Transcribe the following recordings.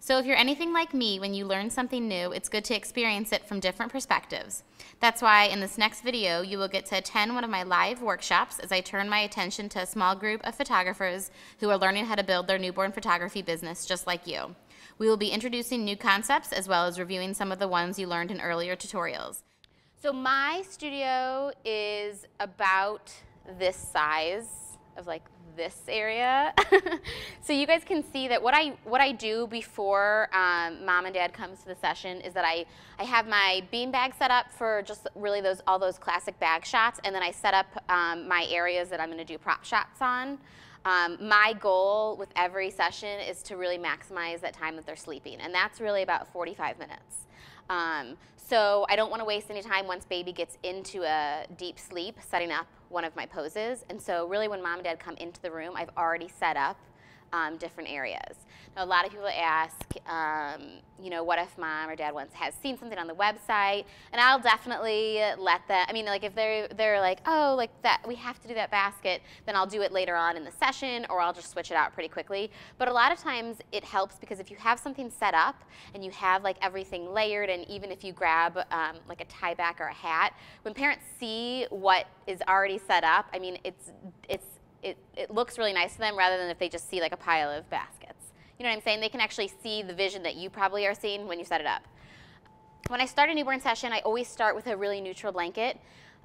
So if you're anything like me, when you learn something new, it's good to experience it from different perspectives. That's why in this next video, you will get to attend one of my live workshops as I turn my attention to a small group of photographers who are learning how to build their newborn photography business just like you. We will be introducing new concepts as well as reviewing some of the ones you learned in earlier tutorials. So my studio is about this size of like this area. So you guys can see that what I do before mom and dad comes to the session is that I have my bean bag set up for just really all those classic bag shots, and then I set up my areas that I'm going to do prop shots on. My goal with every session is to really maximize that time that they're sleeping, and that's really about 45 minutes. So I don't want to waste any time once baby gets into a deep sleep setting up one of my poses. And so really when mom and dad come into the room, I've already set up different areas. Now, a lot of people ask, you know, what if mom or dad has seen something on the website? And I'll definitely let them, I mean, like if they're like, oh, like that, we have to do that basket, then I'll do it later on in the session, or I'll just switch it out pretty quickly. But a lot of times it helps because if you have something set up and you have like everything layered, and even if you grab like a tie back or a hat, when parents see what is already set up, I mean, it looks really nice to them rather than if they just see like a pile of baskets. You know what I'm saying? They can actually see the vision that you probably are seeing when you set it up. When I start a newborn session, I always start with a really neutral blanket.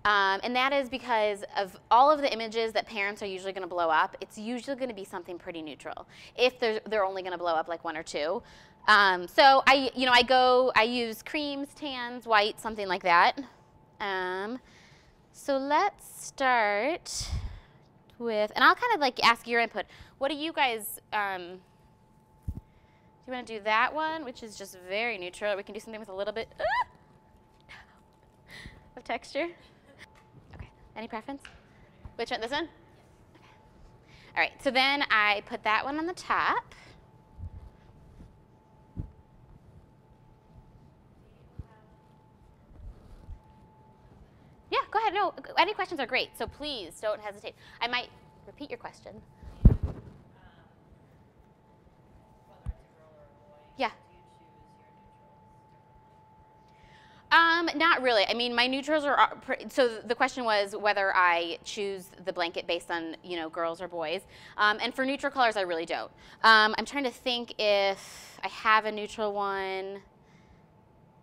And that is because of all of the images that parents are usually going to blow up, it's usually going to be something pretty neutral if they're only going to blow up like one or two. So I use creams, tans, white, something like that. So let's start with, and I'll kind of like ask your input. What do you guys, do you want to do that one, which is just very neutral? We can do something with a little bit of texture. Okay, any preference? Which one, this one? Okay. All right, so then I put that one on the top. Yeah, go ahead. No, any questions are great, so please don't hesitate. I might repeat your question. Whether it's a girl or a boy, yeah. do you choose your neutrals? Not really. I mean, my neutrals are, so the question was whether I choose the blanket based on, you know, girls or boys. And for neutral colors, I really don't. I'm trying to think if I have a neutral one.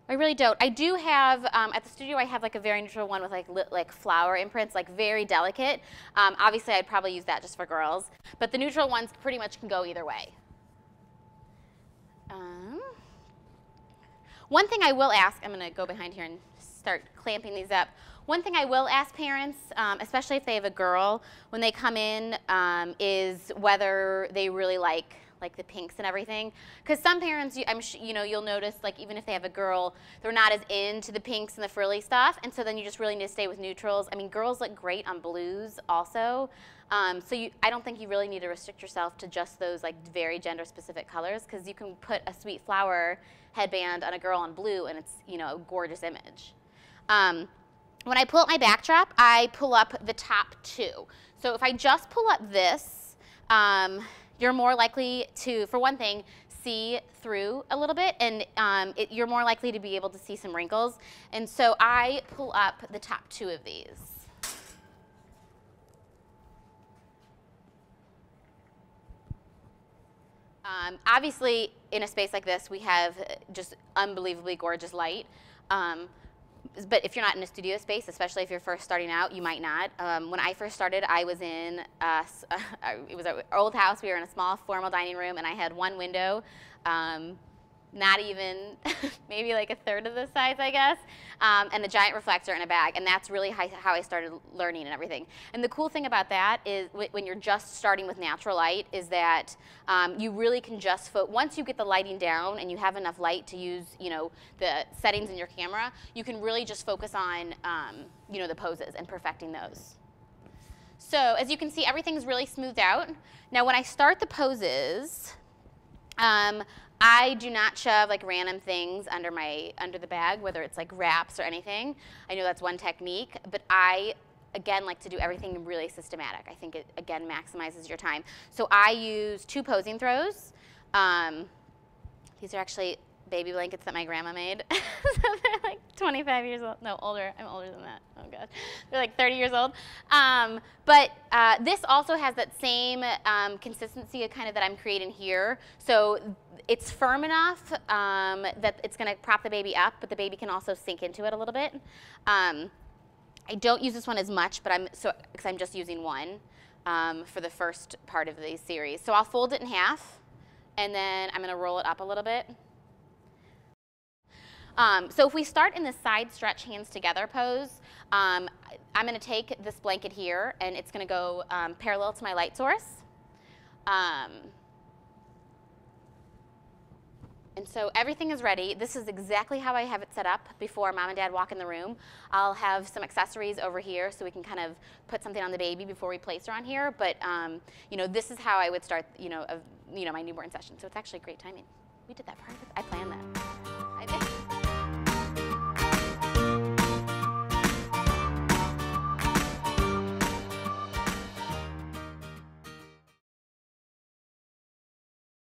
I really don't. I do have, at the studio, I have like a very neutral one with like flower imprints, like very delicate. Obviously, I'd probably use that just for girls. But the neutral ones pretty much can go either way. One thing I will ask, I'm going to go behind here and start clamping these up. One thing I will ask parents, especially if they have a girl, when they come in, is whether they really like the pinks and everything. Because some parents, you know, you'll notice, like even if they have a girl, they're not as into the pinks and the frilly stuff, and so then you just really need to stay with neutrals. I mean, girls look great on blues also, so I don't think you really need to restrict yourself to just those like very gender-specific colors, because you can put a sweet flower headband on a girl in blue, and it's, you know, a gorgeous image. When I pull up my backdrop, I pull up the top two. So if I just pull up this, you're more likely to, for one thing, see through a little bit, and you're more likely to be able to see some wrinkles. And so I pull up the top two of these. Obviously, in a space like this, we have just unbelievably gorgeous light. But if you're not in a studio space, especially if you're first starting out, you might not. When I first started, I was in, it was our old house. We were in a small formal dining room, and I had one window, not even, maybe like a third of the size, I guess, and a giant reflector in a bag. And that's really how I started learning and everything. And the cool thing about that is when you're just starting with natural light is that you really can just, once you get the lighting down and you have enough light to use, you know, the settings in your camera, you can really just focus on, you know, the poses and perfecting those. So as you can see, everything's really smoothed out. Now when I start the poses, I do not shove like random things under the bag, whether it's like wraps or anything. I know that's one technique, but I, again, like to do everything really systematic. I think it, again, maximizes your time. So I use 2 posing throws. These are actually baby blankets that my grandma made. So they're like 25 years old. No, older. I'm older than that. Oh, God. They're like 30 years old. But this also has that same consistency kind of that I'm creating here. So it's firm enough that it's going to prop the baby up, but the baby can also sink into it a little bit. I don't use this one as much, but because I'm just using one for the first part of the series. So I'll fold it in half, and then I'm going to roll it up a little bit. So if we start in the side stretch hands together pose, I'm going to take this blanket here, and it's going to go parallel to my light source. And so everything is ready. This is exactly how I have it set up before Mom and Dad walk in the room. I'll have some accessories over here so we can kind of put something on the baby before we place her on here. But you know, this is how I would start, my newborn session. So it's actually great timing. We did that part. I planned that.